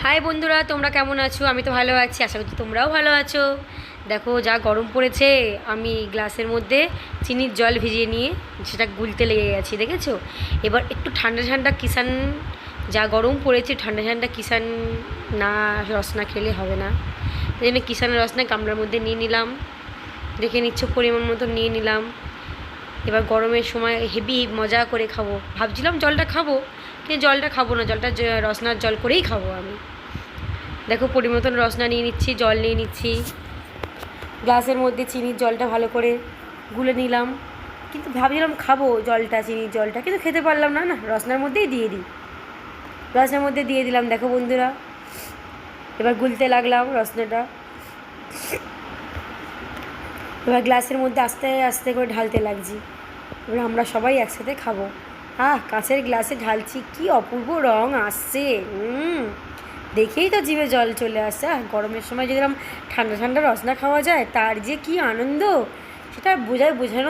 High বন্ধুরা, তোমরা কেমন আছো? আমি তো ভালো আছি, আশা করছি তোমরাও ভালো আছো। দেখো যা গরম পড়েছে, আমি গ্লাসের মধ্যে চিনির জল ভিজিয়ে নিয়ে সেটা গুলতে লেগে গেছি, দেখেছো? এবার একটু ঠান্ডা ঠান্ডা কিষান, যা গরম পড়েছে ঠান্ডা ঠান্ডা কিষান না, রস না খেলে হবে না। তাই জন্য কিষানের রস না গামলার মধ্যে নিয়ে নিলাম, দেখে নিচ্ছ পরিমাণ মতো নিয়ে নিলাম। এবার গরমের সময় হেভি মজা করে খাবো। ভাবছিলাম জলটা খাবো, কিন্তু জলটা খাবো না, জলটা রসনার জল করেই খাবো আমি। দেখো পরিমতন রসনা নিয়ে নিচ্ছি, জল নিয়ে নিচ্ছি, গ্লাসের মধ্যে চিনির জলটা ভালো করে গুলে নিলাম। কিন্তু ভাবছিলাম খাবো জলটা, চিনির জলটা, কিন্তু খেতে পারলাম না, না রসনার মধ্যেই দিয়ে দিই। রসনার মধ্যে দিয়ে দিলাম, দেখো বন্ধুরা। এবার গুলতে লাগলাম রসনাটা। এবার গ্লাসের মধ্যে আস্তে আস্তে করে ঢালতে লাগছি। এবার আমরা সবাই একসাথে খাবো। কাঁচের গ্লাসে ঢালছি, কি অপূর্ব রং আসছে। দেখেই তো জিভে জল চলে আসছে। গরমের সময় যদি এরকম ঠান্ডা ঠান্ডা রসনা খাওয়া যায়, তার যে কি আনন্দ, সেটা বোঝানো